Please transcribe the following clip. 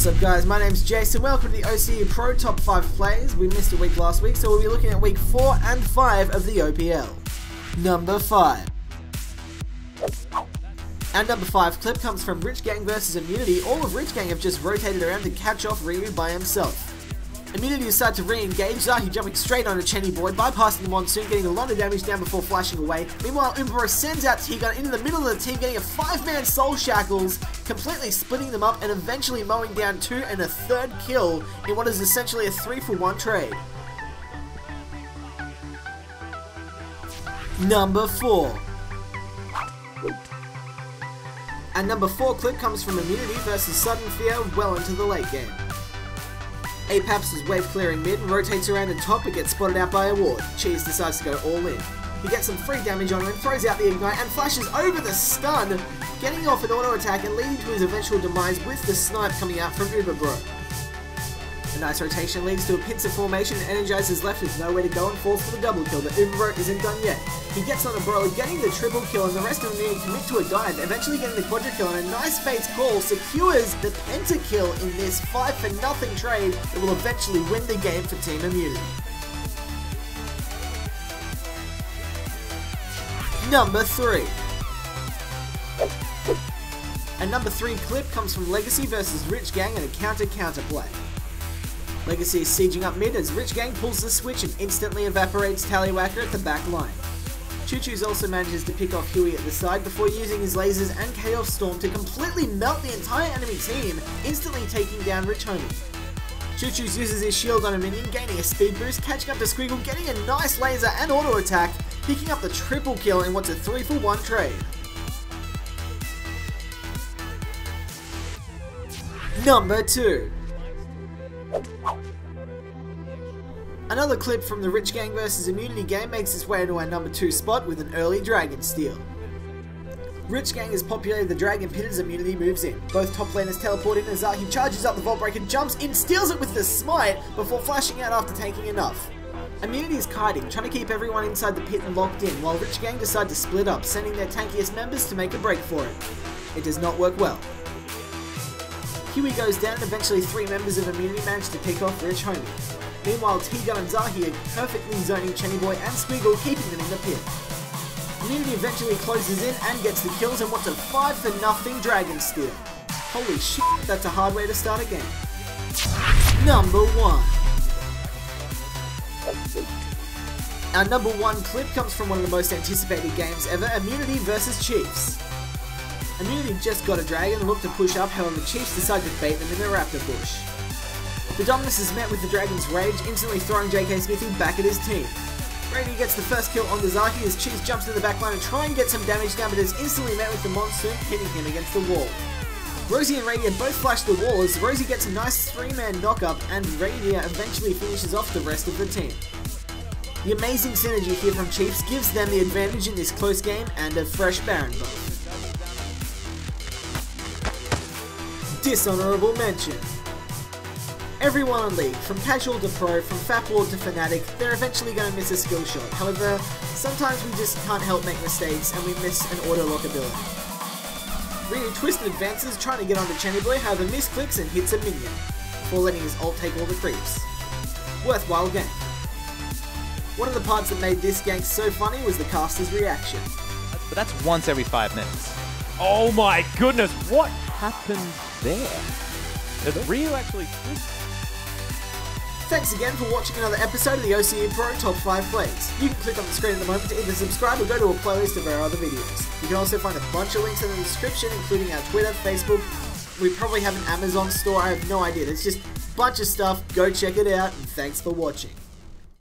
What's up guys, my name's Jason, welcome to the OCE Pro Top 5 Plays. We missed a week last week, so we'll be looking at week 4 and 5 of the OPL. Number 5. Our number 5 clip comes from Rich Gang vs Immunity. All of Rich Gang have just rotated around to catch off Ryu by himself. Immunity decides to re-engage, Zahi jumping straight onto Chenny Boy, bypassing the Monsoon, getting a lot of damage down before flashing away. Meanwhile, Umbro sends out T-Gun into the middle of the team, getting a 5-man Soul Shackles, completely splitting them up and eventually mowing down 2 and a 3rd kill in what is essentially a 3-for-1 trade. Number 4. Our number 4 clip comes from Immunity vs Sudden Fear well into the late game. Apex is wave clearing mid and rotates around the top but gets spotted out by a ward. Cheese decides to go all in. He gets some free damage on him, throws out the ignite and flashes over the stun, getting off an auto attack and leading to his eventual demise with the snipe coming out from Uberbro. A nice rotation leads to a pincer formation and Energizer's left with nowhere to go and falls for the double kill, but Uberbro isn't done yet. He gets on a brawler, getting the triple kill, and the rest of the unit commit to a dive, eventually getting the quadra kill, and a nice Fate's Call secures the pentakill in this 5-for-0 trade that will eventually win the game for Team Immunity. Number 3. A number 3 clip comes from Legacy vs Rich Gang and a counter play. Legacy is sieging up mid as Rich Gang pulls the switch and instantly evaporates Tallywhacker at the back line. Choo Choo's also manages to pick off Huey at the side before using his lasers and Chaos Storm to completely melt the entire enemy team, instantly taking down Rich Homie. Choo Choo's uses his shield on a minion, gaining a speed boost, catching up to Squiggle, getting a nice laser and auto attack, picking up the triple kill in what's a 3-for-1 trade. Number 2. Another clip from the Rich Gang vs Immunity game makes its way into our number 2 spot with an early Dragon Steal. Rich Gang has populated the Dragon Pit as Immunity moves in. Both top laners teleport in as Zahi charges up the Vault Breaker, jumps in, steals it with the Smite before flashing out after taking enough. Immunity is kiting, trying to keep everyone inside the pit and locked in, while Rich Gang decide to split up, sending their tankiest members to make a break for it. It does not work well. Huey goes down and eventually 3 members of Immunity manage to pick off Rich Homie. Meanwhile, T-Gun and Zahi are perfectly zoning Chenny Boy and Squiggle, keeping them in the pit. Immunity eventually closes in and gets the kills in what's a 5-for-0 Dragon Steal. Holy shit, that's a hard way to start a game. Number 1. Our number 1 clip comes from one of the most anticipated games ever, Immunity vs Chiefs. Immunity just got a dragon and looked to push up, however Chiefs decide to bait them in the raptor bush. The Dominus is met with the Dragon's Rage, instantly throwing JK Smithy back at his team. Radiant gets the first kill on the Zahi as Chiefs jumps to the backline to try and get some damage down, but is instantly met with the Monsoon, hitting him against the wall. Rosie and Radiant both flash the wall as Rosie gets a nice 3-man knock-up and Radiant eventually finishes off the rest of the team. The amazing synergy here from Chiefs gives them the advantage in this close game and a fresh Baron buff. Dishonorable mention. Everyone on League, from casual to pro, from Fap Lord to Fnatic, they're eventually going to miss a skill shot. However, sometimes we just can't help make mistakes and we miss an auto-lock ability. Ryu twisted advances, trying to get onto Chenny Boy, however misclicks and hits a minion, before letting his ult take all the creeps. Worthwhile game. One of the parts that made this gank so funny was the caster's reaction. But that's once every 5 minutes. Oh my goodness, what happened there? Did Ryu actually twist? Thanks again for watching another episode of the OCE Pro Top 5 Plays. You can click on the screen at the moment to either subscribe or go to a playlist of our other videos. You can also find a bunch of links in the description, including our Twitter, Facebook. We probably have an Amazon store, I have no idea. There's just a bunch of stuff. Go check it out, and thanks for watching.